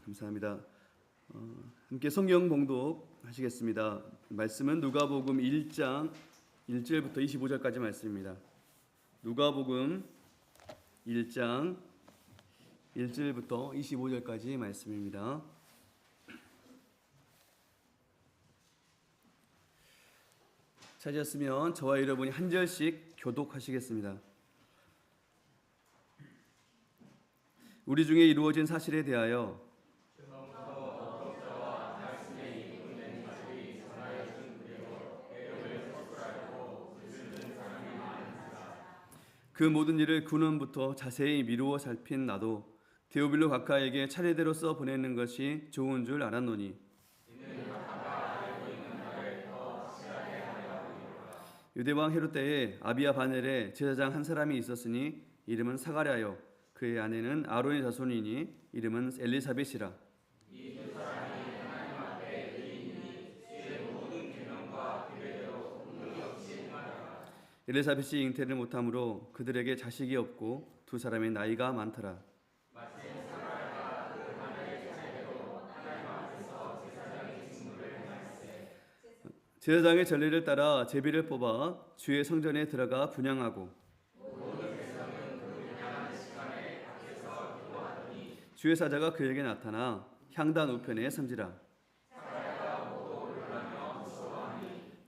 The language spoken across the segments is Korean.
감사합니다. 함께 성경 봉독 하시겠습니다. 말씀은 누가복음 1장 1절부터 25절까지 말씀입니다. 누가복음 1장 1절부터 25절까지 말씀입니다. 찾으셨으면 저와 여러분이 한 절씩 교독하시겠습니다. 우리 중에 이루어진 사실에 대하여 그 모든 일을 근원부터 자세히 미루어 살핀 나도 데오빌로 각하에게 차례대로 써 보내는 것이 좋은 줄 알았노니 유대왕 헤롯 때에 아비야 바넬의 제사장 한 사람이 있었으니 이름은 사가랴요 그의 아내는 아론의 자손이니 이름은 엘리사벳이라. 이 두 사람이 하나님 앞에 의인이니 주의 모든 계명과 규례대로 공덕이 없이 행하더라. 엘리사벳이 잉태를 못함으로 그들에게 자식이 없고 두 사람의 나이가 많더라. 마침 사가랴가 그 하나의 차례대로 하나님 앞에서 제사장의 직무를 행할세. 제사장의 전례를 따라 제비를 뽑아 주의 성전에 들어가 분향하고 주의 사자가 그에게 나타나 향단 우편에 섬지라.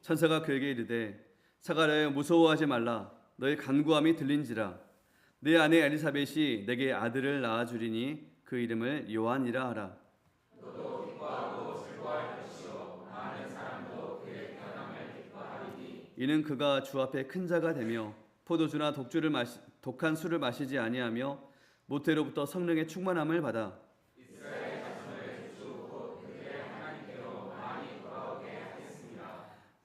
천사가 그에게 이르되 사가랴여 무서워하지 말라. 너의 간구함이 들린지라. 내 아내 엘리사벳이 내게 아들을 낳아주리니 그 이름을 요한이라 하라. 너도 기뻐하고 즐거워할 것이요 많은 사람도 그의 편함을 기뻐하리니 이는 그가 주 앞에 큰 자가 되며 포도주나 독한 술을 마시지 아니하며 모태로부터 성령의 충만함을 받아 이스라엘 자손을 주고 그들의 하나님께로 많이 돌아오게 하겠습니다.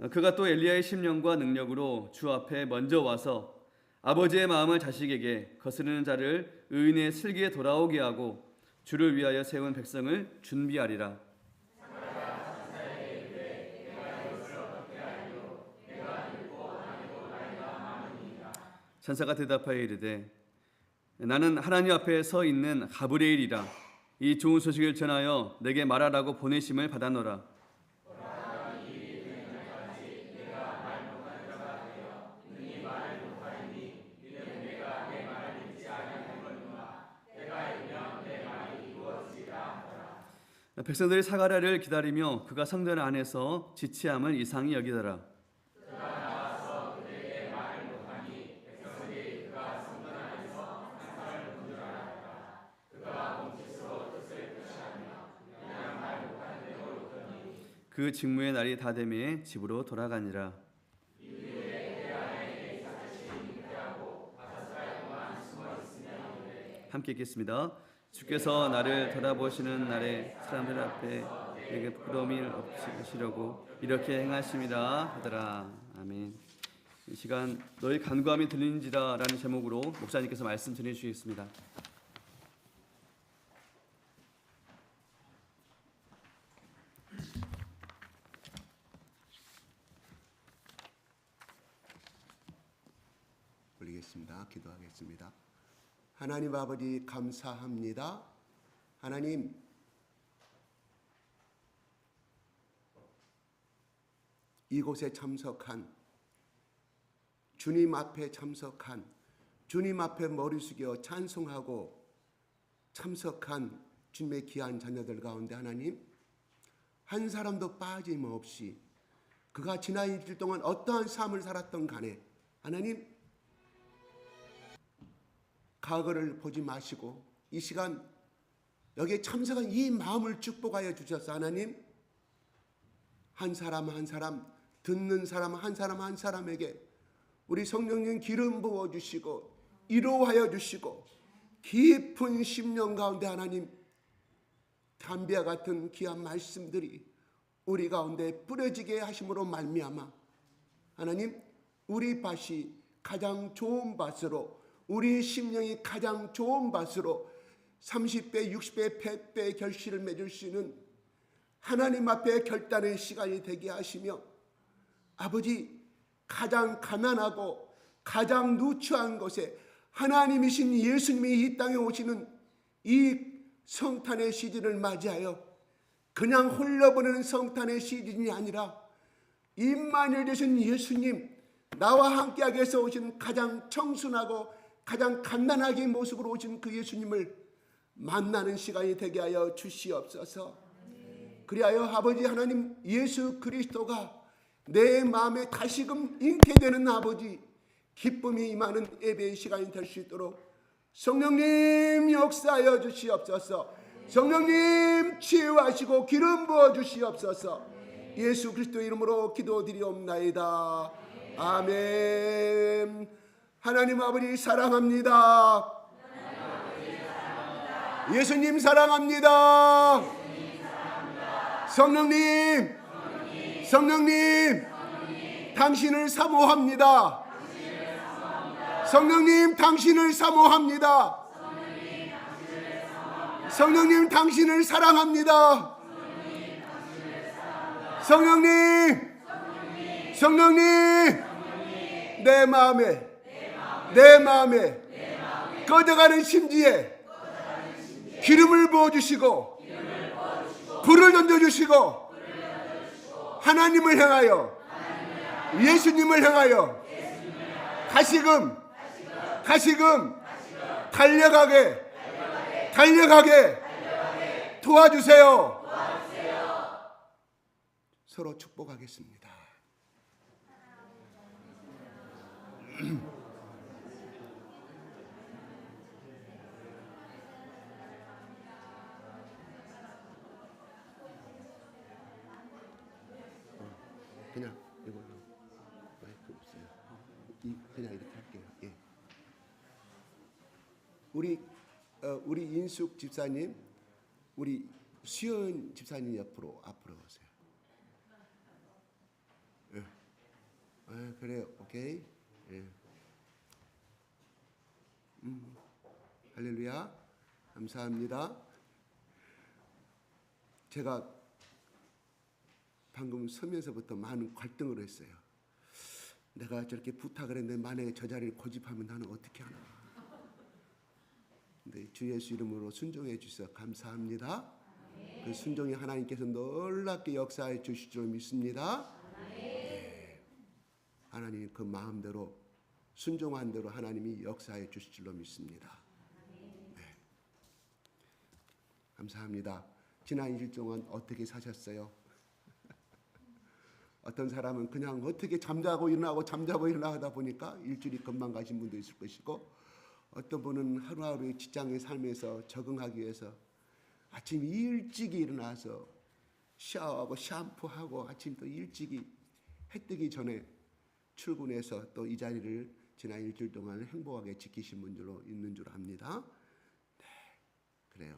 그가 또 엘리야의 심령과 능력으로 주 앞에 먼저 와서 아버지의 마음을 자식에게 거스르는 자를 의인의 슬기에 돌아오게 하고 주를 위하여 세운 백성을 준비하리라. 천사가 대답하여 이르되 나는 하나님 앞에 서 있는 가브리엘이라. 이 좋은 소식을 전하여 내게 말하라고 보내심을 받았노라. 백성들이 사가랴를 기다리며 그가 성전 안에서 지치함을 이상히 여기더라. 그 직무의 날이 다 되매 집으로 돌아가니라. 함께 읽겠습니다. 주께서 나를 돌아보시는 날에 사람들 앞에 내게 부끄러움이 없으시려고 이렇게 행하심이라 하더라. 아멘. 이 시간 너희 간구함이 들리는지라 라는 제목으로 목사님께서 말씀 전해주시겠습니다. 올리겠습니다. 기도하겠습니다. 하나님 아버지 감사합니다. 하나님 이곳에 참석한 주님 앞에 참석한 주님 앞에 머리 숙여 찬송하고 참석한 주님의 귀한 자녀들 가운데 하나님 한 사람도 빠짐없이 그가 지난 일주일 동안 어떠한 삶을 살았던 간에 하나님 과거를 보지 마시고 이 시간 여기에 참석한 이 마음을 축복하여 주셔서 하나님 한 사람 한 사람 듣는 사람 한 사람 한 사람에게 우리 성령님 기름 부어주시고 위로하여 주시고 깊은 심령 가운데 하나님 담비와 같은 귀한 말씀들이 우리 가운데 뿌려지게 하심으로 말미암아 하나님 우리 밭이 가장 좋은 밭으로 우리 심령이 가장 좋은 밭으로 30배, 60배, 100배의 결실을 맺을 수 있는 하나님 앞에 결단의 시간이 되게 하시며 아버지 가장 가난하고 가장 누추한 곳에 하나님이신 예수님이 이 땅에 오시는 이 성탄의 시즌을 맞이하여 그냥 흘러보내는 성탄의 시즌이 아니라 임마누엘 되신 예수님, 나와 함께하기 위해서 오신 가장 청순하고 가장 갓난아기의 모습으로 오신 그 예수님을 만나는 시간이 되게 하여 주시옵소서. 그리하여 아버지 하나님, 예수 그리스도가 내 마음에 다시금 잉태되는 아버지 기쁨이 임하는 예배의 시간이 될 수 있도록 성령님 역사하여 주시옵소서. 성령님 치유하시고 기름 부어 주시옵소서. 예수 그리스도 이름으로 기도드리옵나이다. 아멘. 하나님 아버지 사랑합니다. 예수님 사랑합니다. 성령님, 당신을 사모합니다. 성령님, 당신을 사모합니다. 성령님, 당신을 사랑합니다. 성령님, 내 마음에 꺼져가는 심지에 기름을 부어주시고 불을 던져주시고 하나님을 향하여, 예수님을 향하여 다시금 달려가게 도와주세요. 서로 축복하겠습니다. 그냥 이걸로 마이크 없어요. 그냥 이렇게 할게요. 예. 우리 인숙 집사님, 우리 수연 집사님 앞으로 오세요. 예. 아, 그래요. 오케이. 예. 할렐루야. 감사합니다. 제가 방금 서면서부터 많은 갈등을 했어요. 내가 저렇게 부탁을 했는데 만약에 저 자리를 고집하면 나는 어떻게 하나. 근데 주 예수 이름으로 순종해 주셔서 감사합니다. 그 순종이 하나님께서 놀랍게 역사해 주실 줄 믿습니다. 네. 하나님 그 마음대로 순종한 대로 하나님이 역사해 주실 줄로 믿습니다. 네. 감사합니다. 지난 일주일 동안 어떻게 사셨어요? 어떤 사람은 그냥 어떻게 잠자고 일어나고 하다 보니까 일주일이 금방 가신 분도 있을 것이고, 어떤 분은 하루하루의 직장의 삶에서 적응하기 위해서 아침 일찍이 일어나서 샤워하고 샴푸하고 아침 또 일찍이 해 뜨기 전에 출근해서 또 이 자리를 지난 일주일 동안 행복하게 지키신 분들로 있는 줄 압니다. 네, 그래요.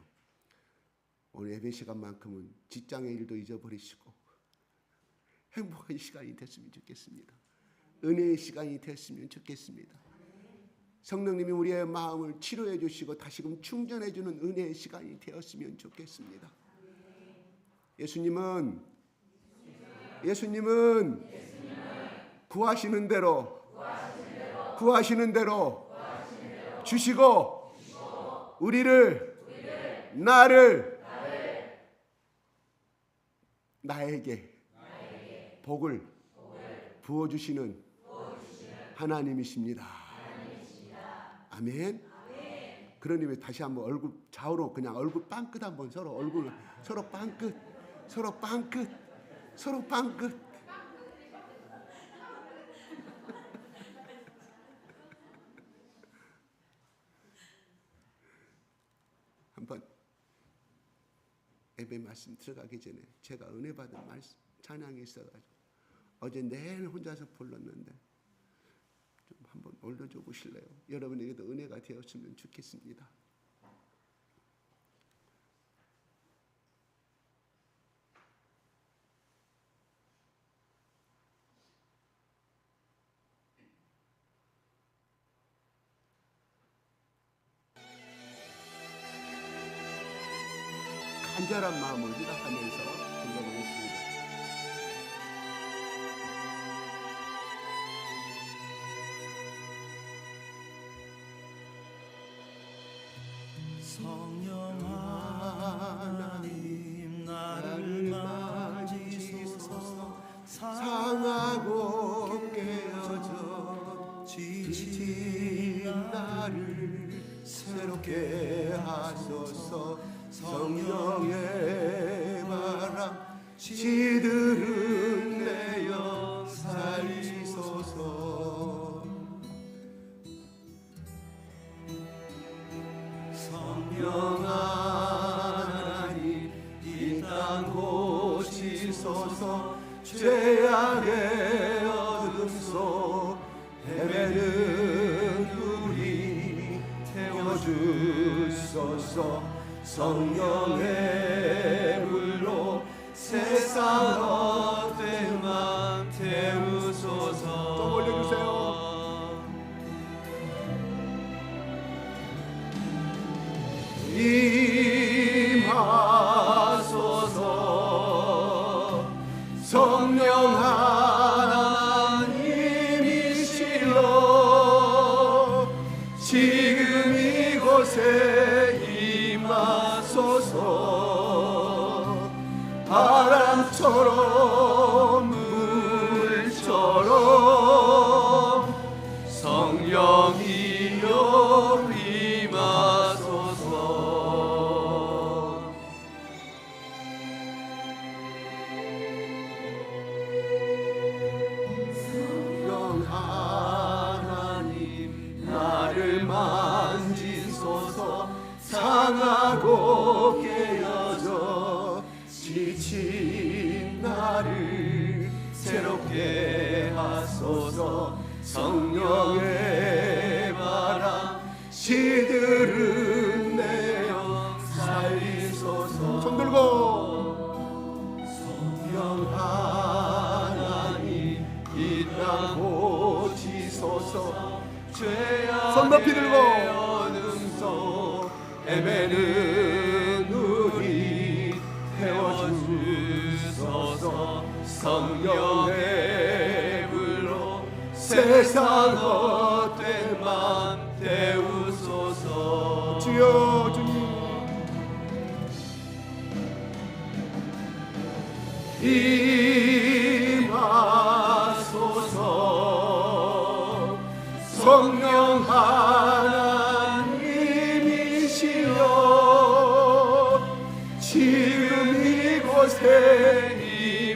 오늘 예배 시간만큼은 직장의 일도 잊어버리시고 행복한 시간이 됐으면 좋겠습니다. 은혜의 시간이 됐으면 좋겠습니다. 성령님이 우리의 마음을 치료해 주시고 다시금 충전해 주는 은혜의 시간이 되었으면 좋겠습니다. 예수님은 구하시는 대로 주시고 나에게 복을 부어주시는 하나님이십니다. 아멘. 그러니 왜 다시 한번 얼굴 좌우로 그냥 얼굴 빵끝 한번 서로 빵끝. 한번 예배 말씀 들어가기 전에 제가 은혜 받은 말씀 찬양이 있어가지고 어제 내내 혼자서 불렀는데 좀 한번 올려줘 보실래요? 여러분에게도 은혜가 되었으면 좋겠습니다. 간절한 마음을 생각하면서 불러보겠습니다. 성령아 성령의 바람 시들은 내어 살리소서. 성령 하나님 이 땅 고치소서. 죄악의 어둠 속 헤매는 우리 태워주소서. 성령의 불로 세상 헛되만 태우소서. 좀 올려주세요. 임하소서. 성령 하나님이시여 지금 이곳에 임하소서. 바람처럼 물처럼 성령이여 임하소서. 성령 하나님 나를 만지소서. 상하고 깨어져 지친 나를 새롭게 하소서. 성령의 바람 시들은 내어 살리소서. 손 들고 성령 하나님 이 땅 고치소서. 손 높이 들고 어둠 속 헤매는 우리 태워주소서. 성령의 불로 세상 헛된 맘 태우소서. 주여 주님. 임하소서. 성령 하나님이시여 지금 이곳에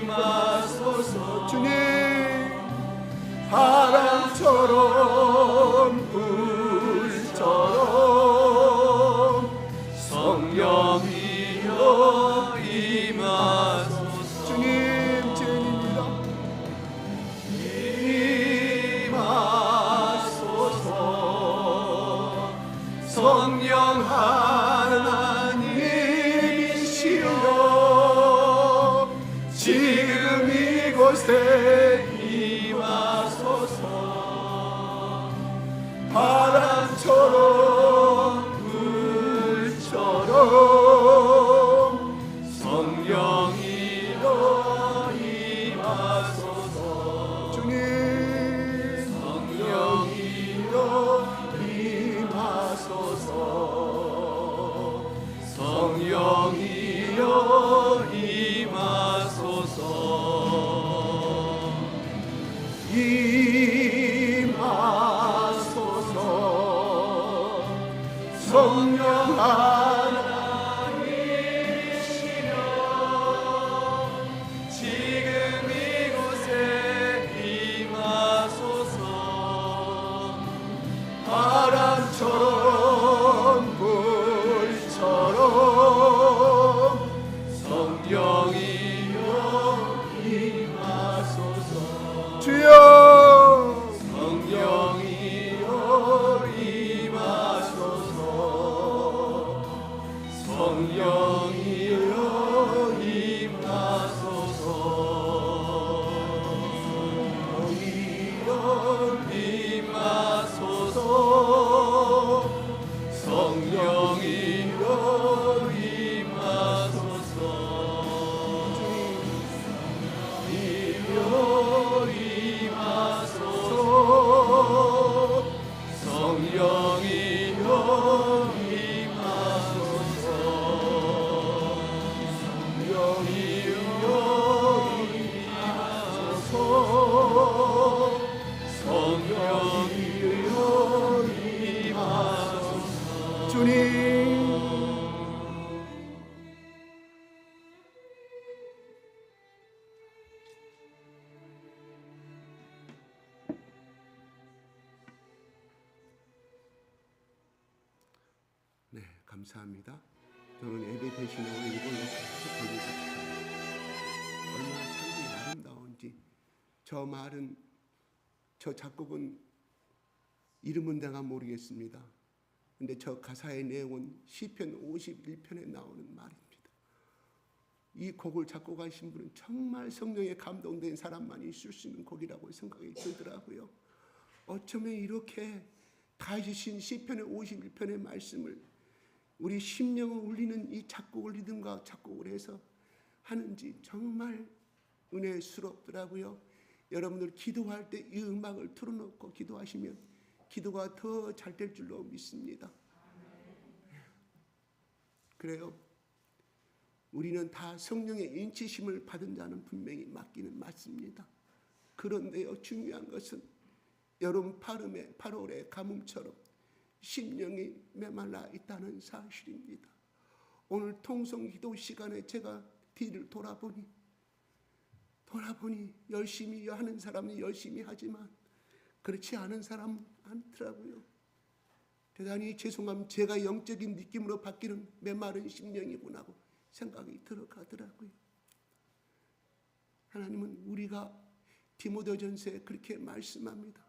임하소서. 주님 바람처럼 불처럼 성령이여 임하소서. 주님 죄인입니다. 임하소서. 성령 하나님이시여 지금 이곳에 임하소서. 바람처럼 불처럼 성령이여 임하소서. 주님 성령이여 임하소서. 성령이여 임하소서. 임하소서. 성령 하나님이시여 지금 이곳에 임하소서. 바람처럼 불처럼 성령이여 임하소서. 주여 성령이여 임하소서. 성령이여 임하소서. 성령이여 임하소서. 성령이여 임하소서. 성령이여 임하소서. 감사합니다. 저는 예배 대신에 이걸로 계속 돌리고 싶어요. 얼마나 찬양이 아름다운지. 저 말은, 저 작곡은 이름은 내가 모르겠습니다. 근데 저 가사의 내용은 시편 51편에 나오는 말입니다. 이 곡을 작곡하신 분은 정말 성령에 감동된 사람만이 쓸 수 있는 곡이라고 생각이 들더라고요. 어쩌면 이렇게 다지신 시편의 51편의 말씀을 우리 심령을 울리는 이 작곡을 리듬과 작곡을 해서 하는지 정말 은혜스럽더라고요. 여러분들 기도할 때 이 음악을 틀어놓고 기도하시면 기도가 더 잘 될 줄로 믿습니다. 그래요. 우리는 다 성령의 인치심을 받은 자는 분명히 맞기는 맞습니다. 그런데요, 중요한 것은 여름 8월의 가뭄처럼 심령이 메말라 있다는 사실입니다. 오늘 통성기도 시간에 제가 뒤를 돌아보니 열심히 하는 사람은 열심히 하지만 그렇지 않은 사람은 않더라고요. 대단히 죄송함, 제가 영적인 느낌으로 바뀌는 메마른 심령이구나 하고 생각이 들어가더라고요. 하나님은 우리가 디모데전서에 그렇게 말씀합니다.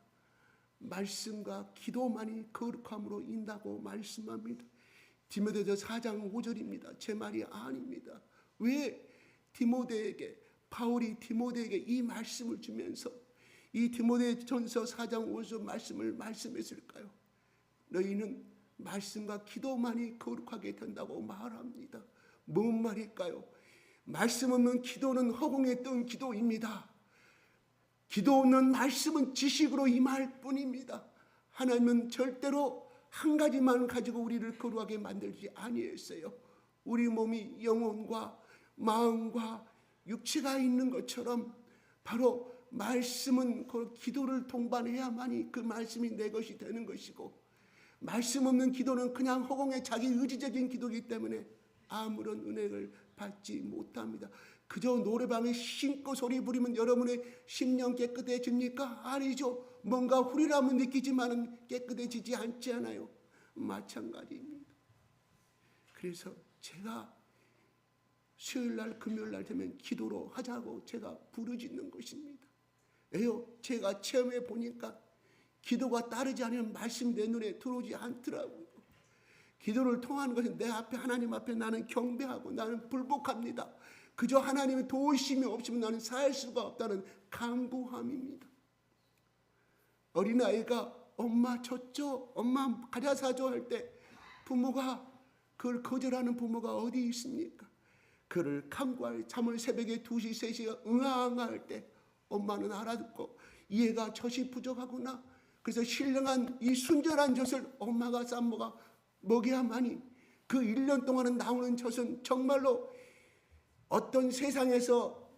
말씀과 기도만이 거룩함으로 인다고 말씀합니다. 디모데전서 4장 5절입니다. 제 말이 아닙니다. 왜 바울이 디모데에게 이 말씀을 주면서 이 디모데전서 4장 5절 말씀을 말씀했을까요? 너희는 말씀과 기도만이 거룩하게 된다고 말합니다. 뭔 말일까요? 말씀 없는 기도는 허공에 뜬 기도입니다. 기도 없는 말씀은 지식으로 임할 뿐입니다. 하나님은 절대로 한 가지만 가지고 우리를 거룩하게 만들지 아니했어요. 우리 몸이 영혼과 마음과 육체가 있는 것처럼 바로 말씀은 그 기도를 동반해야만이 그 말씀이 내 것이 되는 것이고, 말씀 없는 기도는 그냥 허공에 자기 의지적인 기도이기 때문에 아무런 은혜를 받지 못합니다. 그저 노래방에 신고 소리 부리면 여러분의 심령 깨끗해집니까? 아니죠. 뭔가 후리람은 느끼지만 깨끗해지지 않지 않아요. 마찬가지입니다. 그래서 제가 수요일날 금요일날 되면 기도로 하자고 제가 부르짖는 것입니다. 왜요? 제가 체험해 보니까 기도가 따르지 않으면 말씀 내 눈에 들어오지 않더라고요. 기도를 통하는 것은 내 앞에 하나님 앞에 나는 경배하고 나는 불복합니다. 그저 하나님의 도우심이 없으면 나는 살 수가 없다는 간구함입니다. 어린아이가 엄마 줬죠? 엄마 과자 사줘 할 때 부모가 그걸 거절하는 부모가 어디 있습니까? 그를 간구할 잠을 새벽에 2시, 3시가 응아응아할 때 엄마는 알아듣고 얘가 젖이 부족하구나. 그래서 신령한 이 순전한 젖을 엄마가 쌈먹어 먹여야만이 그 1년 동안은 나오는 젖은 정말로 어떤 세상에서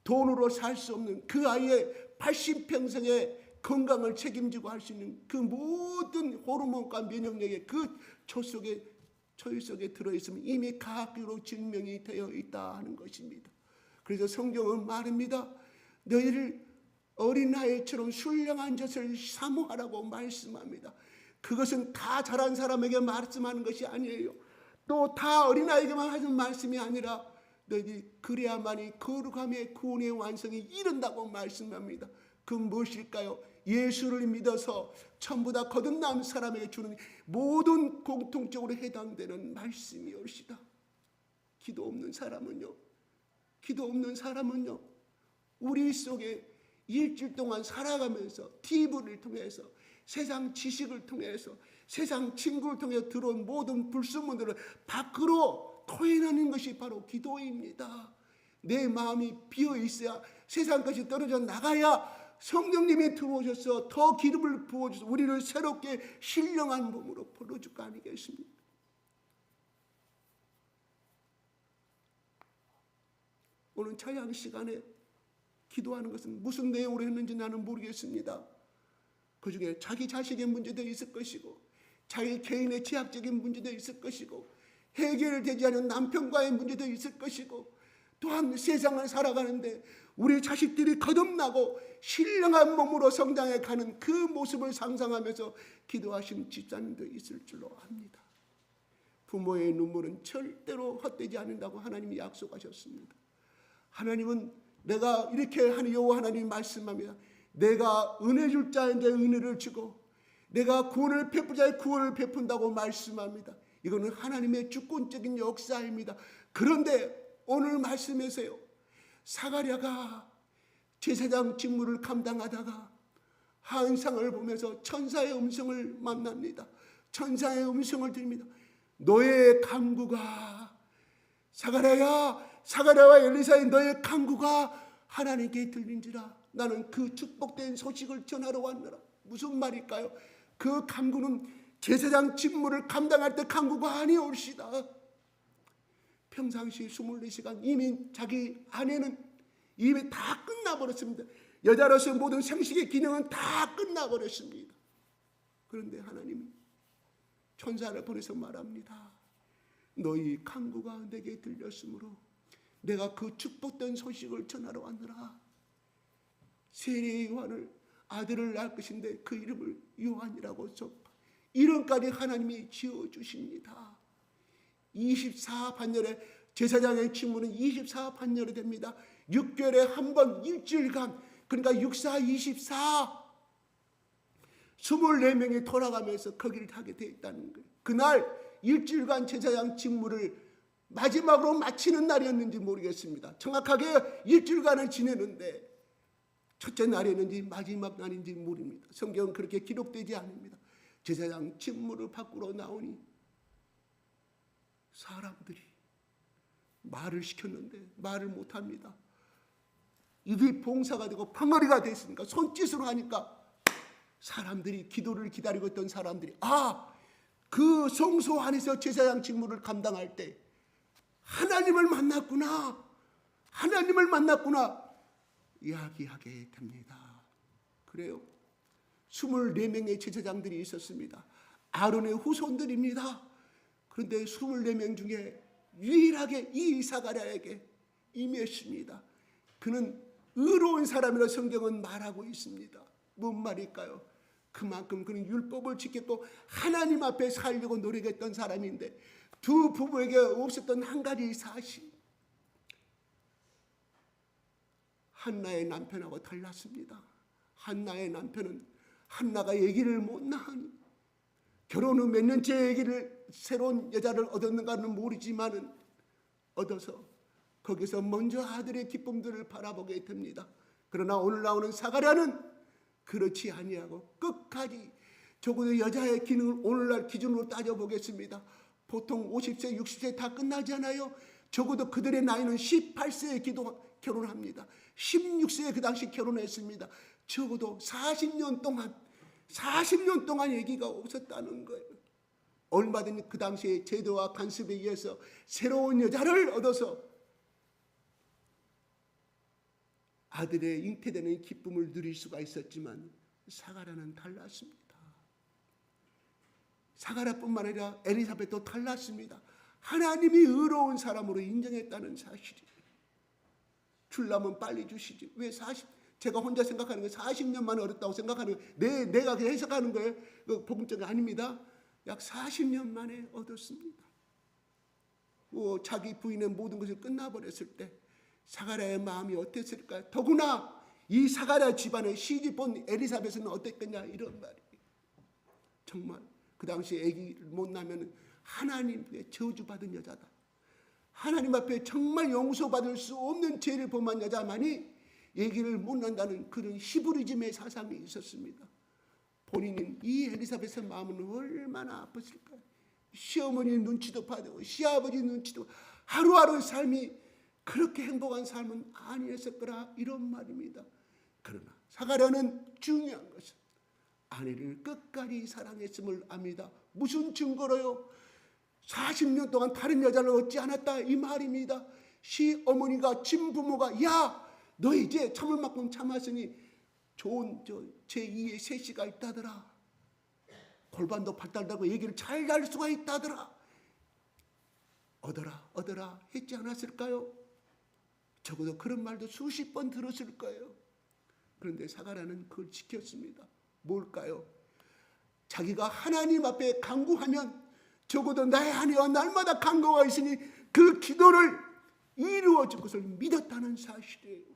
돈으로 살 수 없는 그 아이의 80평생의 건강을 책임지고 할 수 있는 그 모든 호르몬과 면역력이 그 초유 속에 들어있으면 이미 과학적으로 증명이 되어 있다 하는 것입니다. 그래서 성경은 말합니다. 너희를 어린아이처럼 신령한 젖을 사모하라고 말씀합니다. 그것은 다 자란 사람에게 말씀하는 것이 아니에요. 또 다 어린아이에게만 하는 말씀이 아니라 너희들이 그래야만이 거룩함의 구원의 완성이 이른다고 말씀합니다. 그 무엇일까요? 예수를 믿어서 전부 다 거듭난 사람에게 주는 모든 공통적으로 해당되는 말씀이올시다. 기도 없는 사람은요 우리 속에 일주일 동안 살아가면서 TV를 통해서 세상 지식을 통해서 세상 친구를 통해서 들어온 모든 불순물들을 밖으로 토해내는 것이 바로 기도입니다. 내 마음이 비어 있어야 세상까지 떨어져 나가야 성령님이 들어오셔서 더 기름을 부어주셔서 우리를 새롭게 신령한 몸으로 불러줄 거 아니겠습니까? 오늘 찬양 시간에 기도하는 것은 무슨 내용으로 했는지 나는 모르겠습니다. 그 중에 자기 자식의 문제도 있을 것이고 자기 개인의 제약적인 문제도 있을 것이고 해결되지 않은 남편과의 문제도 있을 것이고 또한 세상을 살아가는데 우리 자식들이 거듭나고 신령한 몸으로 성장해 가는 그 모습을 상상하면서 기도하신 집사님도 있을 줄로 압니다. 부모의 눈물은 절대로 헛되지 않는다고 하나님이 약속하셨습니다. 하나님은 내가 이렇게 여호와 하나님이 말씀합니다. 내가 은혜 줄 자에게 은혜를 주고 내가 구원을 베풀 자에 구원을 베푼다고 말씀합니다. 이거는 하나님의 주권적인 역사입니다. 그런데 오늘 말씀에서요, 사가랴가 제사장 직무를 감당하다가 환상을 보면서 천사의 음성을 만납니다. 천사의 음성을 들립니다. 너의 간구가 사가랴와 엘리사의 너의 간구가 하나님께 들린지라. 나는 그 축복된 소식을 전하러 왔노라. 무슨 말일까요? 그 간구는 제사장 직무를 감당할 때 간구가 아니올시다. 평상시 24시간 이미 자기 아내는 이미 다 끝나버렸습니다. 여자로서의 모든 생식의 기능은 다 끝나버렸습니다. 그런데 하나님이 천사를 보내서 말합니다. 너희 간구가 내게 들렸으므로 내가 그 축복된 소식을 전하러 왔노라. 세례 요한을 아들을 낳을 것인데 그 이름을 요한이라고 이름까지 하나님이 지어주십니다. 24반열에 제사장의 직무는 24반열이 됩니다. 6개월에 한 번 일주일간, 그러니까 64, 24 24명이 돌아가면서 거기를 하게 되어 있다는 거예요. 그날 일주일간 제사장 직무를 마지막으로 마치는 날이었는지 모르겠습니다. 정확하게 일주일간을 지내는데 첫째 날이었는지 마지막 날인지 모릅니다. 성경은 그렇게 기록되지 않습니다. 제사장 직무를 밖으로 나오니 사람들이 말을 시켰는데 말을 못합니다. 입이 봉사가 되고 팡어리가 됐으니까 손짓으로 하니까 사람들이, 기도를 기다리고 있던 사람들이 그 성소 안에서 제사장 직무를 감당할 때 하나님을 만났구나 이야기하게 됩니다. 그래요. 24명의 제사장들이 있었습니다. 아론의 후손들입니다. 그런데 24명 중에 유일하게 이 사가랴에게 임했습니다. 그는 의로운 사람이라 성경은 말하고 있습니다. 뭔 말일까요? 그만큼 그는 율법을 지켰고 하나님 앞에 살려고 노력했던 사람인데 두 부부에게 없었던 한 가지 사실, 한나의 남편하고 달랐습니다. 한나의 남편은 한나가 아기를 못 낳으니 결혼 후 몇 년째 아기를 새로운 여자를 얻었는가는 모르지만은 얻어서 거기서 먼저 아들의 기쁨들을 바라보게 됩니다. 그러나 오늘 나오는 사가랴는 그렇지 아니하고 끝까지, 적어도 여자의 기능을 오늘날 기준으로 따져보겠습니다. 보통 50세 60세 다 끝나잖아요. 적어도 그들의 나이는 18세에 결혼합니다. 16세에 그 당시 결혼했습니다. 적어도 40년 동안 얘기가 없었다는 거예요. 얼마든지 그 당시의 제도와 간섭에 의해서 새로운 여자를 얻어서 아들의 잉태되는 기쁨을 누릴 수가 있었지만 사가랴는 달랐습니다. 사가랴뿐만 아니라 엘리사벳도 달랐습니다. 하나님이 의로운 사람으로 인정했다는 사실이에요. 줄라면 빨리 주시지. 왜 제가 혼자 생각하는 거예요. 40년 만에 얻었다고 생각하는 거예요. 내가 그냥 해석하는 거예요. 그 복음적이 아닙니다. 약 40년 만에 얻었습니다. 자기 부인의 모든 것을 끝나버렸을 때 사가랴의 마음이 어땠을까요? 더구나 이 사가랴 집안의 시집본 엘리사벳은 어땠겠냐, 이런 말이에요. 정말 그 당시에 아기를 못 낳으면 하나님께 저주받은 여자다. 하나님 앞에 정말 용서받을 수 없는 죄를 범한 여자만이 아기를 못 낳는다는 그런 히브리즘의 사상이 있었습니다. 본인은 이 엘리사벳의 마음은 얼마나 아팠을까요? 시어머니 눈치도 받고 시아버지 눈치도, 하루하루 삶이 그렇게 행복한 삶은 아니었을 거라, 이런 말입니다. 그러나 사가랴는 중요한 것은 아내를 끝까지 사랑했음을 압니다. 무슨 증거로요? 40년 동안 다른 여자를 얻지 않았다, 이 말입니다. 시어머니가, 친부모가 너 이제 참을 만큼 참았으니 좋은 제2의 세시가 있다더라. 골반도 발달되고 얘기를 잘 할 수가 있다더라. 얻어라 했지 않았을까요? 적어도 그런 말도 수십 번 들었을 거예요. 그런데 사가랴는 그걸 지켰습니다. 뭘까요? 자기가 하나님 앞에 간구하면 적어도 나의 아내와 날마다 간구가 있으니 그 기도를 이루어 줄 것을 믿었다는 사실이에요.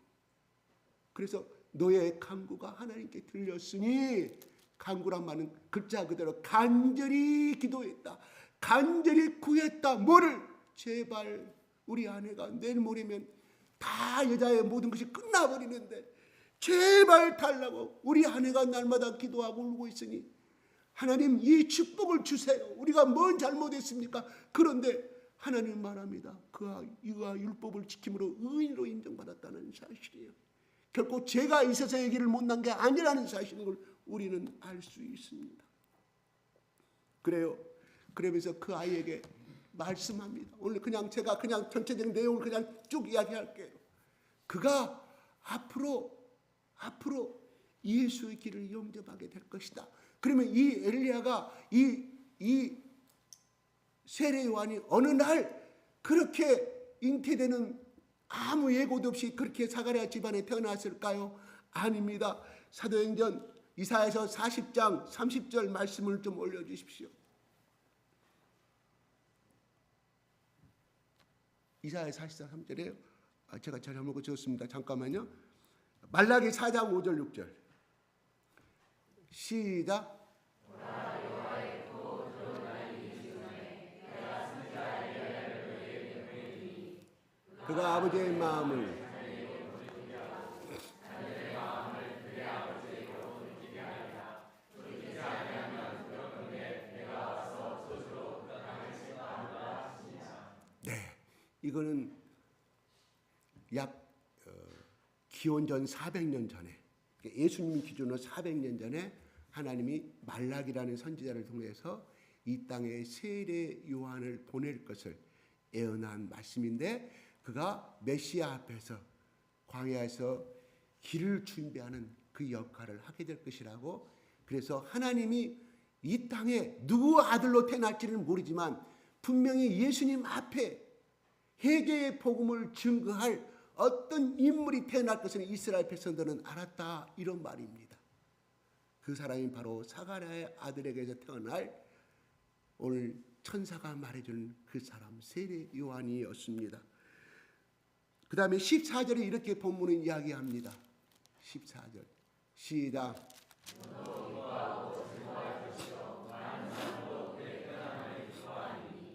그래서 너의 간구가 하나님께 들렸으니, 간구란 말은 글자 그대로 간절히 기도했다, 간절히 구했다. 뭐를? 제발 우리 아내가 내일 모레면 다 여자의 모든 것이 끝나버리는데 제발 달라고 우리 아내가 날마다 기도하고 울고 있으니 하나님 이 축복을 주세요. 우리가 뭔 잘못했습니까? 그런데 하나님 말합니다. 그가 율법을 지킴으로 의인으로 인정받았다는 사실이에요. 결코 죄가 있어서 얘기를 못난 게 아니라는 사실인 걸 우리는 알 수 있습니다. 그래요. 그러면서 그 아이에게 말씀합니다. 오늘 제가 전체적인 내용을 그냥 쭉 이야기할게요. 그가 앞으로 예수의 길을 영접하게 될 것이다. 그러면 이 엘리야가 이 세례 요한이 어느 날 그렇게 잉태되는 아무 예고도 없이 그렇게 사가랴 집안에 태어났을까요? 아닙니다. 사도행전 이사야서 40장 30절 말씀을 좀 올려주십시오. 이사야 44, 3절이에요. 제가 잘못 고쳤습니다. 잠깐만요. 말라기 4장 5절 6절 시작. 그가 아버지의 마음을 이거는 약 기원전 400년 전에, 예수님 기준으로 400년 전에 하나님이 말라기라는 선지자를 통해서 이 땅에 세례 요한을 보낼 것을 예언한 말씀인데, 그가 메시아 앞에서 광야에서 길을 준비하는 그 역할을 하게 될 것이라고. 그래서 하나님이 이 땅에 누구 아들로 태어날지는 모르지만 분명히 예수님 앞에 회개의 복음을 증거할 어떤 인물이 태어날 것을 이스라엘 백성들은 알았다, 이런 말입니다. 그 사람이 바로 사가랴의 아들에게서 태어날 오늘 천사가 말해주는 그 사람 세례 요한이었습니다. 그 다음에 14절에 이렇게 본문은 이야기합니다. 14절 시작.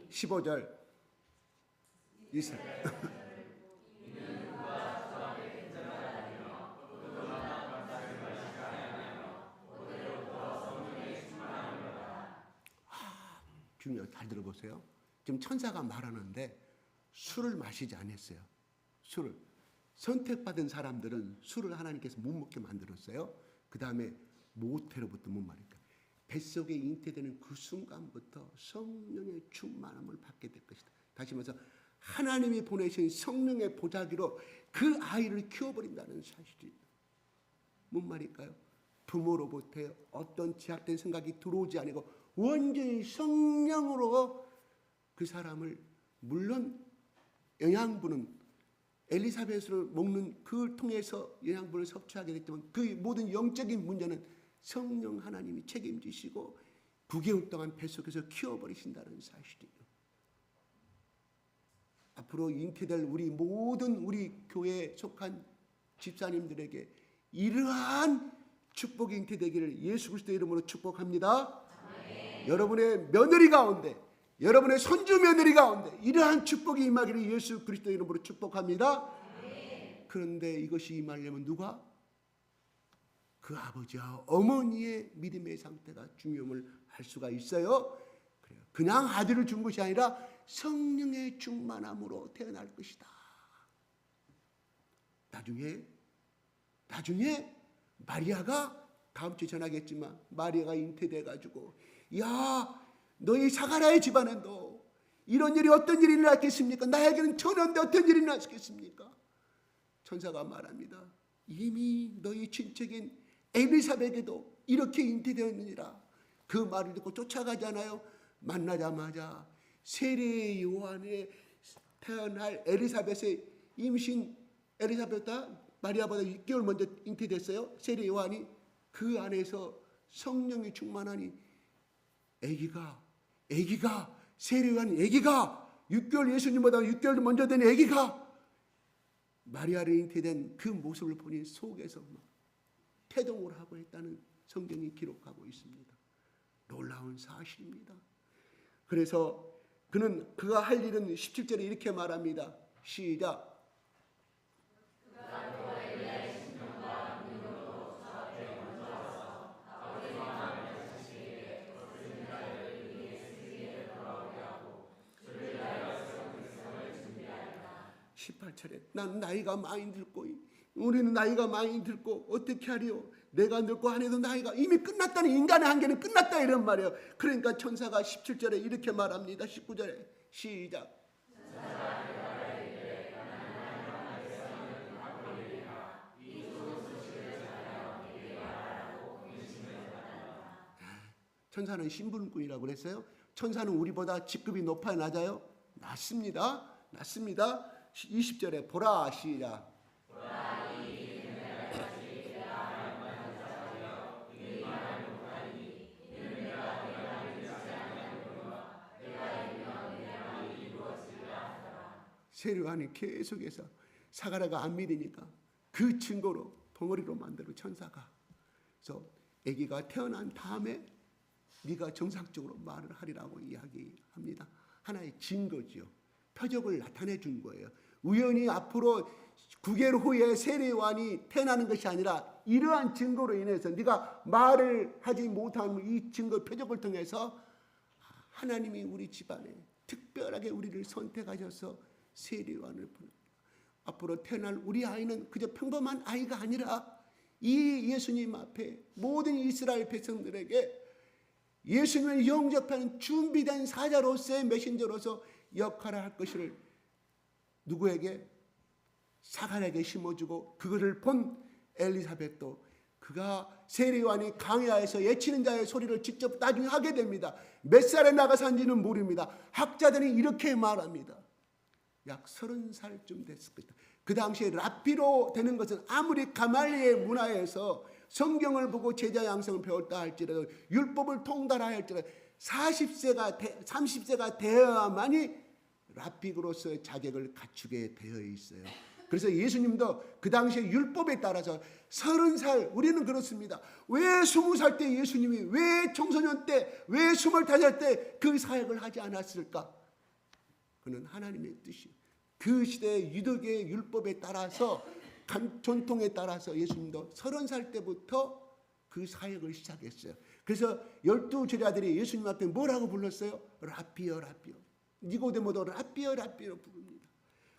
15절 중요해요. 잘 들어보세요. 지금 천사가 말하는데 술을 마시지 않았어요. 술을 선택받은 사람들은 술을 하나님께서 못 먹게 만들었어요. 그 다음에 모태로부터 못 말일까, 뱃속에 잉태되는 그 순간부터 성령의 충만함을 받게 될 것이다. 다시 말해서 하나님이 보내신 성령의 보자기로 그 아이를 키워버린다는 사실이에요. 뭔 말일까요? 부모로부터 어떤 제약된 생각이 들어오지 아니고 완전히 성령으로 그 사람을, 물론 영양분은 엘리사벳을 먹는 그걸 통해서 영양분을 섭취하게 됐지만 그 모든 영적인 문제는 성령 하나님이 책임지시고 9개월 동안 뱃속에서 키워버리신다는 사실이에요. 앞으로 잉태될 우리 모든 우리 교회에 속한 집사님들에게 이러한 축복이 잉태되기를 예수 그리스도의 이름으로 축복합니다. 여러분의 며느리 가운데, 여러분의 손주 며느리 가운데 이러한 축복이 임하기를 예수 그리스도의 이름으로 축복합니다. 그런데 이것이 임하려면 누가? 그 아버지와 어머니의 믿음의 상태가 중요함을 알 수가 있어요. 그냥 아들을 준 것이 아니라 성령의 충만함으로 태어날 것이다. 나중에 마리아가, 다음 주에 전하겠지만 마리아가 잉태돼가지고, 야, 너희 사가랴의 집안에도 이런 일이 어떤 일이 일어났겠습니까? 나에게는 처녀인데 어떤 일이 일어났겠습니까? 천사가 말합니다. 이미 너희 친척인 엘리사벳에게도 이렇게 잉태되었느니라. 그 말을 듣고 쫓아가잖아요. 만나자마자 세례 요한에 태어날 엘리사벳의 임신, 엘리사벳보다 마리아보다 6개월 먼저 잉태됐어요. 세례 요한이. 그 안에서 성령이 충만하니 아기가 세례요한 아기가 6개월 예수님보다 6개월 먼저 된 아기가 마리아를 잉태된 그 모습을 보니 속에서 막 태동을 하고 했다는 성경이 기록하고 있습니다. 놀라운 사실입니다. 그래서 그가 할 일은 17절에 이렇게 말합니다. 시작. 난 나이가 많이 들고 우리는 나이가 많이 들고 어떻게 하리요? 내가 늙고 하네도 나이가 이미 끝났다니 인간의 한계는 끝났다 이런 말이에요. 그러니까 천사가 17절에 이렇게 말합니다. 19절에 시작. 천사는 신분꾼이라고 그랬어요. 천사는 우리보다 직급이 높아요, 낮아요? 낮습니다. 20절에 보라 시작. 세례요한이 계속해서 사가랴가 안 믿으니까 그 증거로 덩어리로 만들어 천사가. 그래서 아기가 태어난 다음에 네가 정상적으로 말을 하리라고 이야기합니다. 하나의 증거지요. 표적을 나타내 준 거예요. 우연히 앞으로 9개월 후에 세례요한이 태어나는 것이 아니라 이러한 증거로 인해서 네가 말을 하지 못하는 이 증거 표적을 통해서 하나님이 우리 집안에 특별하게 우리를 선택하셔서 세례요한을 보냅니다. 앞으로 태어날 우리 아이는 그저 평범한 아이가 아니라 이 예수님 앞에 모든 이스라엘 백성들에게 예수님을 영접하는 준비된 사자로서의 메신저로서 역할을 할 것을 누구에게? 사가랴에게 심어주고 그것을 본 엘리사벳도 그가 세례요한이 광야에서 예치는 자의 소리를 직접 나중에 하게 됩니다. 몇 살에 나가 산지는 모릅니다. 학자들이 이렇게 말합니다. 약 30살쯤 됐을 것이다. 그 당시에 랍비로 되는 것은 아무리 가말리의 문화에서 성경을 보고 제자 양성을 배웠다 할지라도 율법을 통달하여 할지라도 30세가 되어야만이 랍비로서의 자격을 갖추게 되어 있어요. 그래서 예수님도 그 당시에 율법에 따라서 30살, 우리는 그렇습니다. 왜 20살 때 예수님이 왜 청소년 때, 왜 25살 때 그 사역을 하지 않았을까? 그는 하나님의 뜻이 그 시대의 유대교의 율법에 따라서 전통에 따라서 예수님도 30살 때부터 그 사역을 시작했어요. 그래서 12제자들이 예수님 앞에 뭐라고 불렀어요? 라삐여 라삐여. 니고데모도 라삐여 라삐여 부릅니다.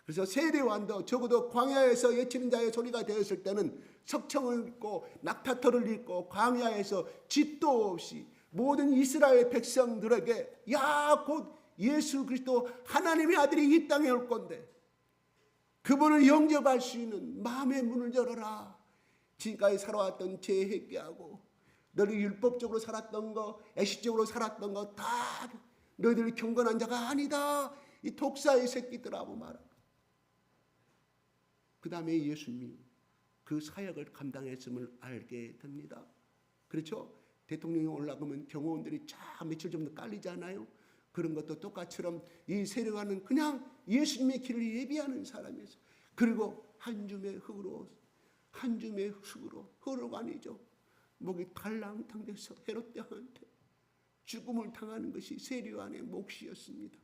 그래서 세례요한도 적어도 광야에서 예치는 자의 소리가 되었을 때는 석청을 입고 낙타털을 입고 광야에서 집도 없이 모든 이스라엘 백성들에게 곧 예수 그리스도 하나님의 아들이 이 땅에 올 건데 그분을 영접할 수 있는 마음의 문을 열어라. 지금까지 살아왔던 죄 회개하고 너희 율법적으로 살았던 거, 애식적으로 살았던 거 다 너희들이 경건한 자가 아니다. 이 독사의 새끼들하고 말하고. 그 다음에 예수님이 그 사역을 감당했음을 알게 됩니다. 그렇죠? 대통령이 올라가면 경호원들이 쫙 며칠 정도 깔리잖아요. 그런 것도 똑같처럼 이 세례요한은 그냥 예수님의 길을 예비하는 사람이었어요. 그리고 한 줌의 흙으로 흙으로가니죠. 목이 달랑탕돼서 헤롯대왕한테 죽음을 당하는 것이 세례요한의 몫이었습니다.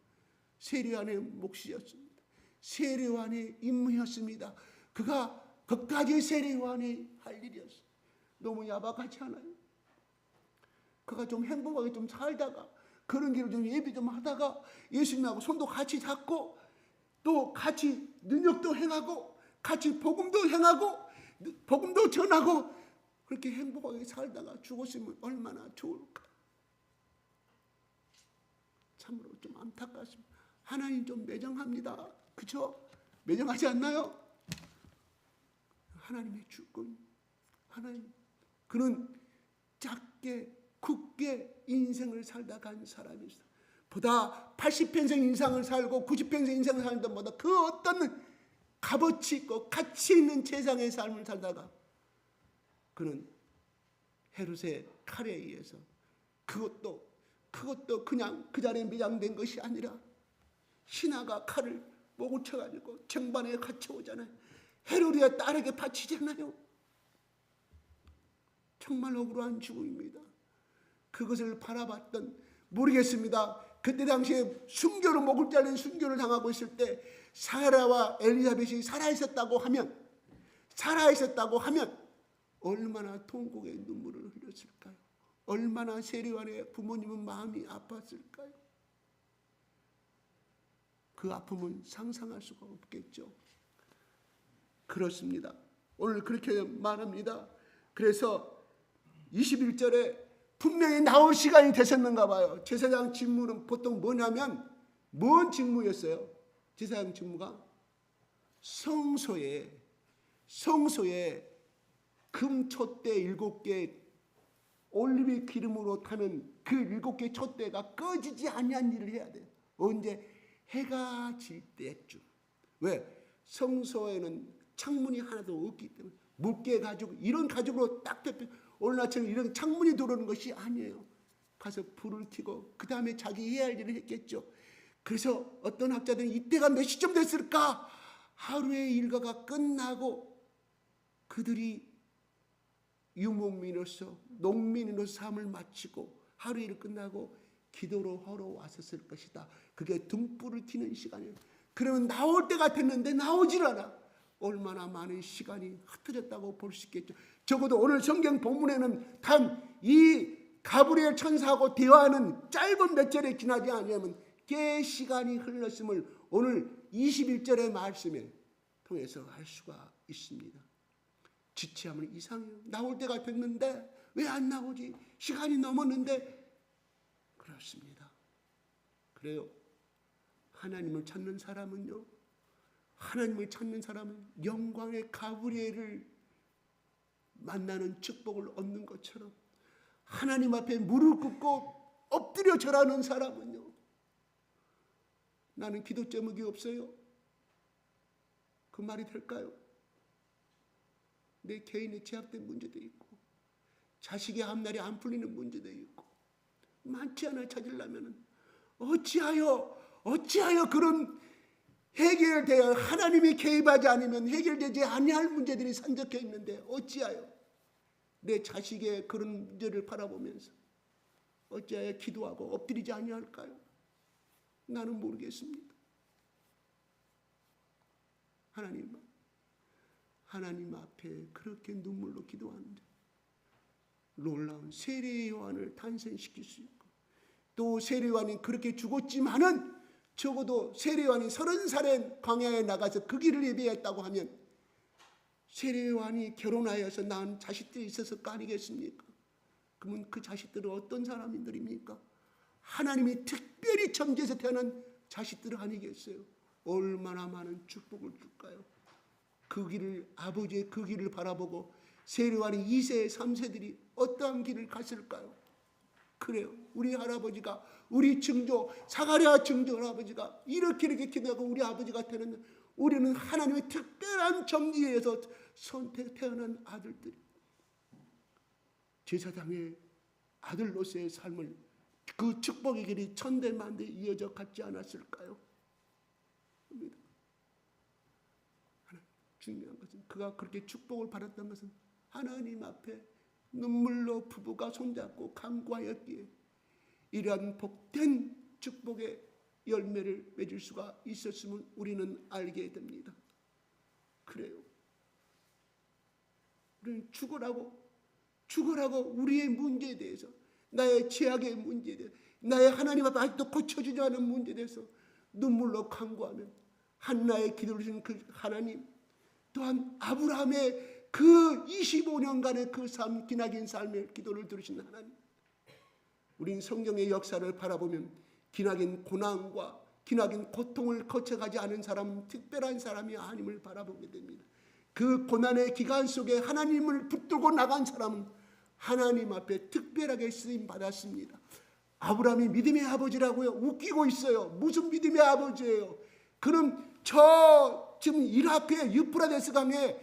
세례요한의 임무였습니다. 그가 그까지 세례요한이 할 일이었어요. 너무 야박하지 않아요? 그가 좀 행복하게 좀 살다가 그런 길을 좀 예비 좀 하다가 예수님하고 손도 같이 잡고 또 같이 능력도 행하고 같이 복음도 행하고 복음도 전하고 그렇게 행복하게 살다가 죽었으면 얼마나 좋을까. 참으로 좀 안타깝습니다. 하나님 좀 매정합니다. 그렇죠? 매정하지 않나요? 하나님의 주권, 하나님 그는 작게 굳게 인생을 살다 간 사람이었어요. 보다 80평생 인생을 살고 90평생 인생을 사는 것보다 그 어떤 값어치 있고 가치 있는 세상의 삶을 살다가 그는 헤롯의 칼에 의해서 그것도 그것도 그냥 그 자리에 매장된 것이 아니라 신하가 칼을 목을 쳐가지고 쟁반에 갇혀오잖아요. 헤로디아 딸에게 바치잖아요. 정말 억울한 죽음입니다. 그것을 바라봤던, 모르겠습니다. 그때 당시에 순교를, 목을 잘린 순교를 당하고 있을 때 사라와 엘리사벳이 살아있었다고 하면 얼마나 통곡의 눈물을 흘렸을까요? 얼마나 세례요한의 부모님은 마음이 아팠을까요? 그 아픔은 상상할 수가 없겠죠. 그렇습니다. 오늘 그렇게 말합니다. 그래서 21절에 분명히 나올 시간이 되셨는가 봐요. 제사장 직무는 보통 뭐냐면, 뭔 직무였어요? 제사장 직무가 성소에 금촛대 7개 올리브 기름으로 타는 그 7개 촛대가 꺼지지 아니한 일을 해야 돼요. 언제? 해가 질 때쯤. 왜? 성소에는 창문이 하나도 없기 때문에 묽게 가지고 이런 가죽으로 딱 덮여, 오늘날처럼 이런 창문이 들어오는 것이 아니에요. 가서 불을 켜고 그 다음에 자기 해야 할 일을 했겠죠. 그래서 어떤 학자들은 이때가 몇 시쯤 됐을까? 하루의 일과가 끝나고 그들이 유목민으로서, 농민으로서 삶을 마치고 하루 일 끝나고 기도로 하러 왔었을 것이다. 그게 등불을 켜는 시간이에요. 그러면 나올 때가 됐는데 나오질 않아. 얼마나 많은 시간이 흩어졌다고 볼 수 있겠죠. 적어도 오늘 성경 본문에는 단 이 가브리엘 천사하고 대화하는 짧은 몇 절에 지나지 않으면 꽤 시간이 흘렀음을 오늘 21절의 말씀에 통해서 알 수가 있습니다. 지체하면 이상해요. 나올 때가 됐는데 왜 안 나오지? 시간이 넘었는데. 그렇습니다. 그래요. 하나님을 찾는 사람은요, 하나님을 찾는 사람은 영광의 가브리엘을 만나는 축복을 얻는 것처럼 하나님 앞에 무릎 꿇고 엎드려 절하는 사람은요, 나는 기도 제목이 없어요. 그 말이 될까요? 내 개인의 제약된 문제도 있고, 자식의 앞날이 안 풀리는 문제도 있고, 많지 않아 찾으려면 어찌하여 그런 해결돼야, 하나님이 개입하지 않으면 해결되지 아니할 문제들이 산적해 있는데 어찌하여 내 자식의 그런 문제를 바라보면서 어찌하여 기도하고 엎드리지 아니할까요? 나는 모르겠습니다. 하나님 앞에 그렇게 눈물로 기도하는데 놀라운 세례 요한을 탄생시킬 수 있고, 또 세례 요한이 그렇게 죽었지만은 적어도 세례 요한이 30살에 광야에 나가서 그 길을 예비했다고 하면 세례 요한이 결혼하여서 낳은 자식들이 있었을 거 아니겠습니까? 그러면 그 자식들은 어떤 사람들입니까? 하나님이 특별히 천지에서 태어난 자식들 아니겠어요? 얼마나 많은 축복을 줄까요? 그 길을, 아버지의 그 길을 바라보고 세례 요한이 2세, 3세들이 어떠한 길을 갔을까요? 그래요. 우리 할아버지가, 우리 증조, 사가랴 증조 할아버지가 이렇게 기도하고 우리 아버지 같아는 우리는 하나님의 특별한 점지에서 선택 태어난 아들들이 제사장의 아들로서의 삶을, 그 축복의 길이 천대만대 이어져 갔지 않았을까요? 중요한 것은 그가 그렇게 축복을 받았던 것은 하나님 앞에 눈물로 부부가 손잡고 간구하였기에 이러한 복된 축복의 열매를 맺을 수가 있었음을 우리는 알게 됩니다. 그래요. 우리는 죽으라고 우리의 문제에 대해서, 나의 죄악의 문제에 대해서, 나의 하나님 앞에 아직도 고쳐지지 않은 문제에 대해서 눈물로 간구하면 한나의 기도를 주신 그 하나님, 또한 아브라함의 그 25년간의 그 삶, 기나긴 삶의 기도를 들으신 하나님, 우린 성경의 역사를 바라보면 기나긴 고난과 기나긴 고통을 거쳐가지 않은 사람은 특별한 사람이 아님을 바라보게 됩니다. 그 고난의 기간 속에 하나님을 붙들고 나간 사람은 하나님 앞에 특별하게 쓰임 받았습니다. 아브라함이 믿음의 아버지라고요? 웃기고 있어요. 무슨 믿음의 아버지예요? 그럼 지금 이라크의 유프라데스 강에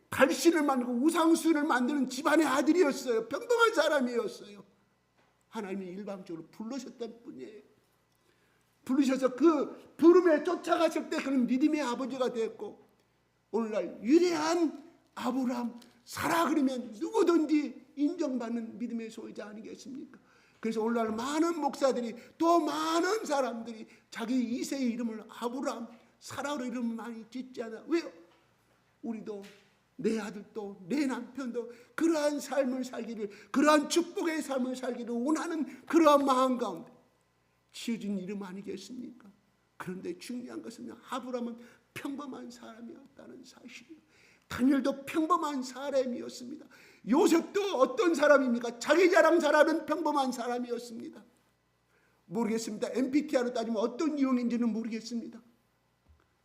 달신을 만들고 우상수를 만드는 집안의 아들이었어요. 평범한 사람이었어요. 하나님이 일방적으로 부르셨던 분이에요. 부르셔서 그 부름에 쫓아갔을 때 그는 믿음의 아버지가 되었고, 오늘날 위대한 아브라함, 사라 그러면 누구든지 인정받는 믿음의 소유자 아니겠습니까? 그래서 오늘날 많은 목사들이, 또 많은 사람들이 자기 2세의 이름을 아브라함, 사라로 이름을 많이 짓지 않아. 왜요? 우리도, 내 아들도, 내 남편도 그러한 삶을 살기를, 그러한 축복의 삶을 살기를 원하는 그러한 마음 가운데 지어진 이름 아니겠습니까? 그런데 중요한 것은 아브라함은 평범한 사람이었다는 사실이에요. 다니엘도 평범한 사람이었습니다. 요셉도 어떤 사람입니까? 자기 자랑 잘하는 평범한 사람이었습니다. 모르겠습니다. MBTI로 따지면 어떤 유형인지는 모르겠습니다.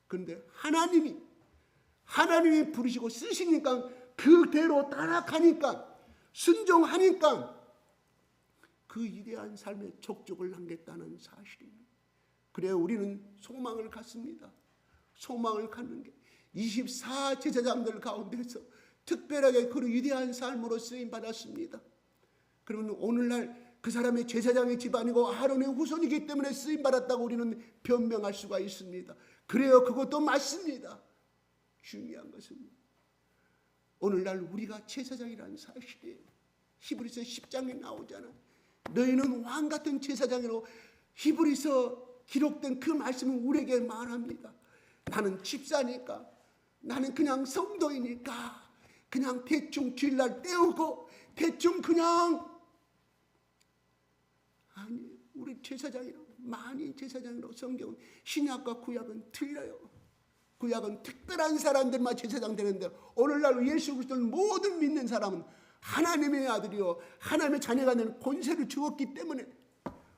그런데 하나님이 부르시고 쓰시니까, 그대로 따라가니까, 순종하니까 그 위대한 삶의 족적을 남겼다는 사실입니다. 그래야 우리는 소망을 갖습니다. 소망을 갖는 게 24 제사장들 가운데서 특별하게 그 위대한 삶으로 쓰임 받았습니다. 그러면 오늘날 그 사람의 제사장의 집안이고 아론의 후손이기 때문에 쓰임 받았다고 우리는 변명할 수가 있습니다. 그래요, 그것도 맞습니다. 중요한 것은 오늘날 우리가 제사장이라는 사실이에요. 히브리서 10장에 나오잖아. 너희는 왕 같은 제사장으로, 히브리서 기록된 그 말씀은 우리에게 말합니다. 나는 집사니까, 나는 그냥 성도이니까 그냥 대충 주일날 때우고 대충 그냥, 아니, 우리 제사장이라고, 많이 제사장이라고 성경은, 신약과 구약은 틀려요. 구약은 특별한 사람들만 제사장 되는데, 오늘날 예수 그리스도를 모든 믿는 사람은 하나님의 아들이요 하나님의 자녀가 되는 권세를 주었기 때문에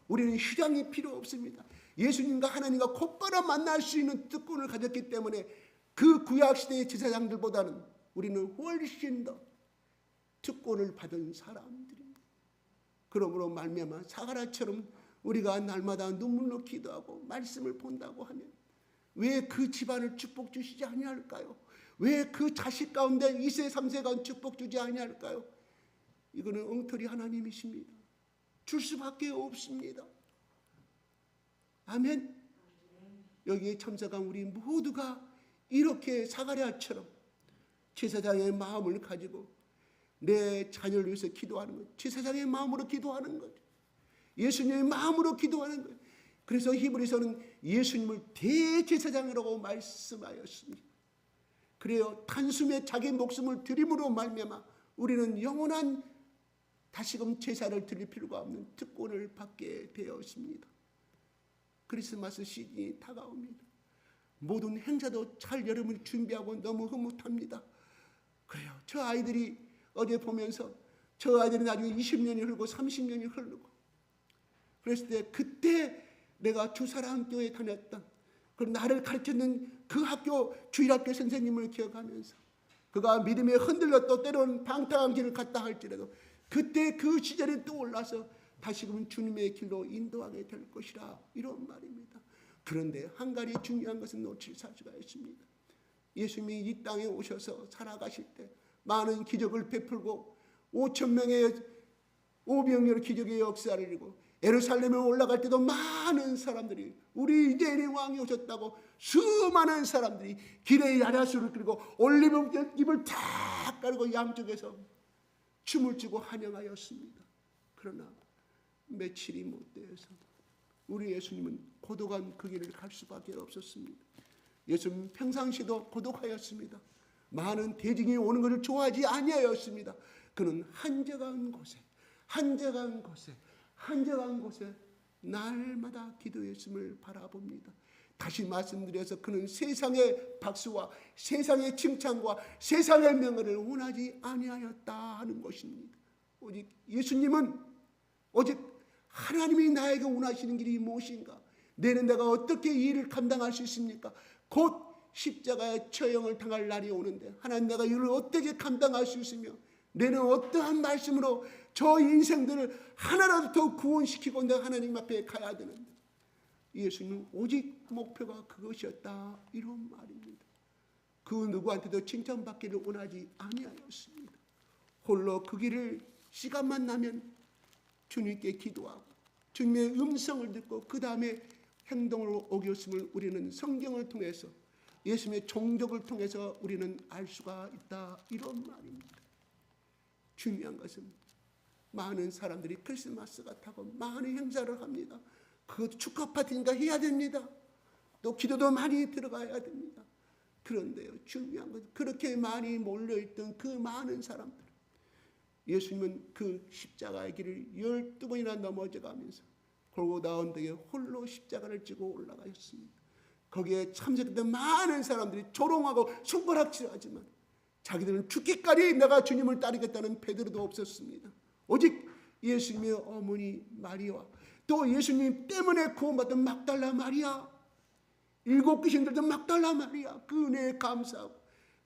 우리는 휴장이 필요 없습니다. 예수님과 하나님과 곧바로 만날 수 있는 특권을 가졌기 때문에 그 구약시대의 제사장들보다는 우리는 훨씬 더 특권을 받은 사람들입니다. 그러므로 말미암아 사가랴처럼 우리가 날마다 눈물로 기도하고 말씀을 본다고 하면 왜 그 집안을 축복 주시지 아니할까요? 왜 그 자식 가운데 2세 3세간 축복 주지 아니할까요? 이거는 엉터리 하나님이십니다. 줄 수밖에 없습니다. 아멘. 여기에 참석한 우리 모두가 이렇게 사가랴처럼 제사장의 마음을 가지고 내 자녀를 위해서 기도하는 것, 제사장의 마음으로 기도하는 것, 예수님의 마음으로 기도하는 것. 그래서 히브리서는 예수님을 대제사장이라고 말씀하였습니다. 그래요, 단숨에 자기 목숨을 드림으로 말미암아 우리는 영원한 다시금 제사를 드릴 필요가 없는 특권을 받게 되었습니다. 크리스마스 시즌이 다가옵니다. 모든 행사도 잘 여름을 준비하고 너무 흐뭇합니다. 그래요, 저 아이들이 어제 보면서 저 아이들이 나중에 20년이 흐르고 30년이 흐르고 그랬을 때, 그때 내가 주사랑교에 다녔던, 그 나를 가르쳤는 그 학교 주일학교 선생님을 기억하면서, 그가 믿음에 흔들렸고 때로는 방탕한 길을 갔다 할지라도 그때 그 시절에 떠올라서 다시금 주님의 길로 인도하게 될 것이라, 이런 말입니다. 그런데 한 가지 중요한 것은 놓칠 수가 있습니다. 예수님이 이 땅에 오셔서 살아가실 때 많은 기적을 베풀고 5,000명의 오병이어 기적의 역사를 이루고, 예루살렘에 올라갈 때도 많은 사람들이 우리 이제의 왕이 오셨다고 수많은 사람들이 길에 야자수를 끌고 올리브잎을 탁 깔고 양쪽에서 춤을 추고 환영하였습니다. 그러나 며칠이 못 되어서 우리 예수님은 고독한 그 길을 갈 수밖에 없었습니다. 예수님 평상시도 고독하였습니다. 많은 대중이 오는 것을 좋아하지 아니하였습니다. 그는 한적한 곳에 날마다 기도했음을 바라봅니다. 다시 말씀드려서 그는 세상의 박수와 세상의 칭찬과 세상의 명예를 원하지 아니하였다 하는 것입니다. 오직 예수님은, 오직 하나님이 나에게 원하시는 길이 무엇인가? 내가 어떻게 이 일을 감당할 수 있습니까? 곧 십자가의 처형을 당할 날이 오는데, 하나님, 내가 이를 어떻게 감당할 수 있으며 내는 어떠한 말씀으로 저 인생들을 하나라도 더 구원시키고 내가 하나님 앞에 가야 되는데, 예수님은 오직 목표가 그것이었다, 이런 말입니다. 그 누구한테도 칭찬받기를 원하지 아니하였습니다. 홀로 그 길을 시간만 나면 주님께 기도하고 주님의 음성을 듣고 그 다음에 행동으로 옮겼음을 우리는 성경을 통해서 예수님의 종족을 통해서 우리는 알 수가 있다, 이런 말입니다. 중요한 것은 많은 사람들이 크리스마스 같다고 많은 행사를 합니다. 그것도 축하 파티니까 해야 됩니다. 또 기도도 많이 들어가야 됩니다. 그런데요, 중요한 것은 그렇게 많이 몰려있던 그 많은 사람들, 예수님은 그 십자가의 길을 12번이나 넘어져가면서 골고다 언덕에 홀로 십자가를 지고 올라가셨습니다. 거기에 참석했던 많은 사람들이 조롱하고 손가락질하지만 자기들은 죽기까지 내가 주님을 따르겠다는 베드로도 없었습니다. 오직 예수님의 어머니 마리아, 또 예수님 때문에 구원받은 막달라 마리아, 7 귀신들도 막달라 마리아, 그 은혜에 감사하고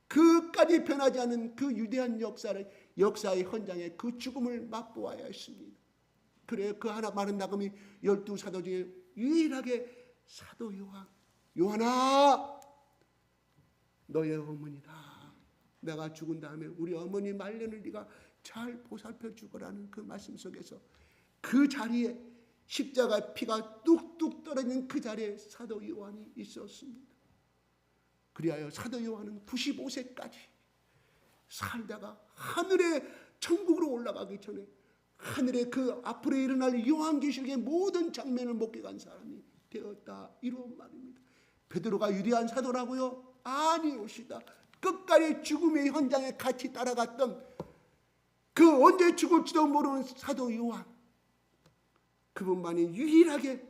그까지 변하지 않은 그 유대한 역사의 현장에 그 죽음을 맛보아야 했습니다. 그래 그 하나 많은 나금이 12사도 중에 유일하게 사도 요한아 너의 어머니다. 내가 죽은 다음에 우리 어머니 말년을 네가 잘 보살펴 주거라는 그 말씀 속에서 그 자리에 십자가 피가 뚝뚝 떨어지는 그 자리에 사도 요한이 있었습니다. 그리하여 사도 요한은 95세까지 살다가 하늘의 천국으로 올라가기 전에 하늘의 그 앞으로 일어날 요한계시록의 모든 장면을 목격한 사람이 되었다, 이런 말입니다. 베드로가 유리한 사도라고요? 아니오시다. 끝까지 죽음의 현장에 같이 따라갔던 그 언제 죽을지도 모르는 사도 요한, 그분만이 유일하게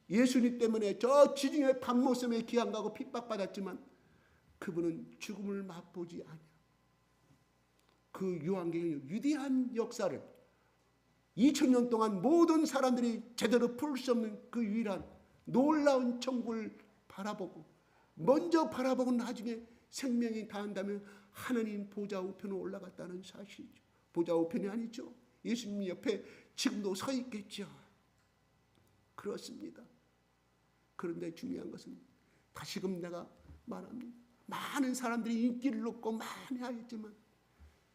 예수님 때문에 저 지중해 밤모섬에 기한가고 핍박받았지만 그분은 죽음을 맛보지 않아. 그 요한계시록의 위대한 역사를 2000년 동안 모든 사람들이 제대로 풀 수 없는 그 유일한 놀라운 천국을 바라보고 먼저 바라보고 나중에 생명이 다한다면 하나님 보좌 우편으로 올라갔다는 사실이죠. 보좌 우편이 아니죠. 예수님 옆에 지금도 서 있겠죠. 그렇습니다. 그런데 중요한 것은 다시금 내가 말합니다. 많은 사람들이 인기를 얻고 많이 하였지만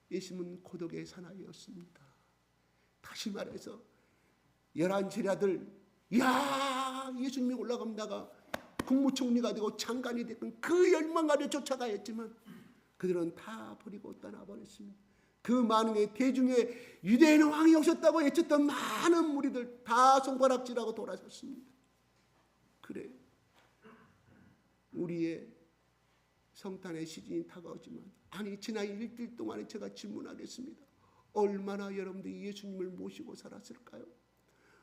예수님은 고독의 사나이였습니다. 다시 말해서 11제자들, 야 예수님이 올라가면 내가 국무총리가 되고 장관이 됐던 그 열망가를 쫓아가야 했지만 그들은 다 버리고 떠나버렸습니다. 그 많은 대중에 유대인의 왕이 오셨다고 외쳤던 많은 무리들 다 손가락질하고 돌아섰습니다. 그래, 우리의 성탄의 시즌이 다가오지만 아니 지난 일주일 동안에 제가 질문하겠습니다. 얼마나 여러분들이 예수님을 모시고 살았을까요?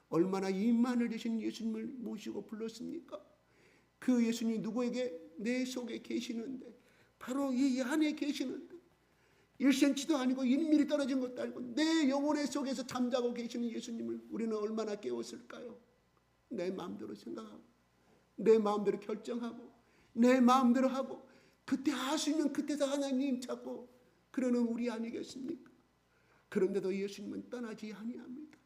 얼마나 임만을 되신 예수님을 모시고 불렀습니까? 그 예수님이 누구에게? 내 속에 계시는데, 바로 이 안에 계시는데 1cm도 아니고 1mm 떨어진 것도 아니고 내 영혼의 속에서 잠자고 계시는 예수님을 우리는 얼마나 깨웠을까요? 내 마음대로 생각하고 내 마음대로 결정하고 내 마음대로 하고 그때 할 수 있는 그때서 하나님 찾고 그러는 우리 아니겠습니까? 그런데도 예수님은 떠나지 아니합니다.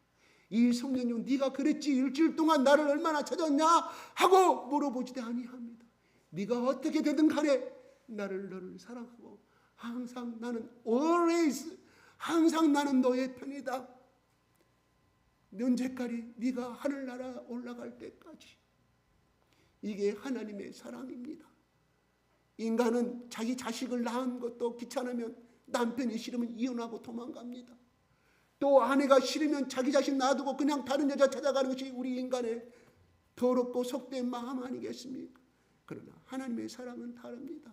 이 성령님 네가 그랬지 일주일 동안 나를 얼마나 찾았냐 하고 물어보지도 아니합니다. 네가 어떻게 되든 간에 너를 사랑하고 항상 나는 always 항상 나는 너의 편이다. 언제까지? 네가 하늘나라 올라갈 때까지. 이게 하나님의 사랑입니다. 인간은 자기 자식을 낳은 것도 귀찮으면 남편이 싫으면 이혼하고 도망갑니다. 또 아내가 싫으면 자기 자식 놔두고 그냥 다른 여자 찾아가는 것이 우리 인간의 더럽고 속된 마음 아니겠습니까? 그러나 하나님의 사랑은 다릅니다.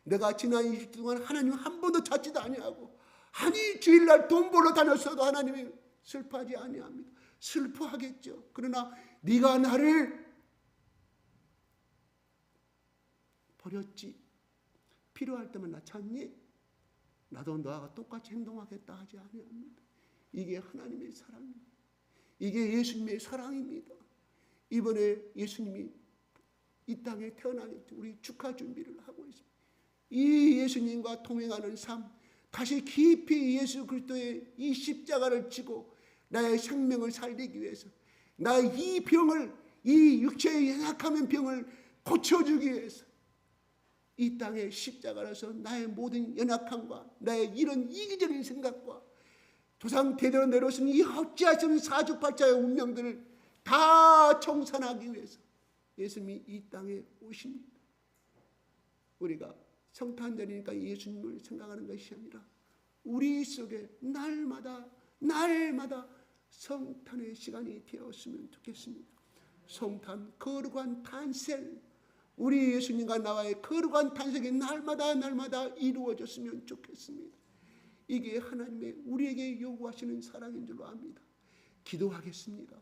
내가 지난 20주 동안 하나님 한 번도 찾지도 아니하고 아니 주일날 돈 벌러 다녔어도 하나님이 슬퍼하지 아니합니다. 슬퍼하겠죠. 그러나 네가 나를 버렸지. 필요할 때만 나 찾니? 나도 너와 똑같이 행동하겠다 하지 아니합니다. 이게 하나님의 사랑입니다. 이게 예수님의 사랑입니다. 이번에 예수님이 이 땅에 태어나겠죠. 우리 축하 준비를 하고 있습니다. 이 예수님과 동행하는 삶, 다시 깊이 예수 그리스도의 이 십자가를 지고 나의 생명을 살리기 위해서 나의 이 병을, 이 육체의 연약함의 병을 고쳐주기 위해서 이 땅에 십자가라서 나의 모든 연약함과 나의 이런 이기적인 생각과 조상 대대로 내려오신 이 어찌하시는 사주팔자의 운명들을 다 청산하기 위해서 예수님이 이 땅에 오십니다. 우리가 성탄절이니까 예수님을 생각하는 것이 아니라 우리 속에 날마다 성탄의 시간이 되었으면 좋겠습니다. 성탄, 거룩한 탄생, 우리 예수님과 나와의 거룩한 탄생이 날마다 이루어졌으면 좋겠습니다. 이게 하나님의 우리에게 요구하시는 사랑인 줄로 압니다. 기도하겠습니다.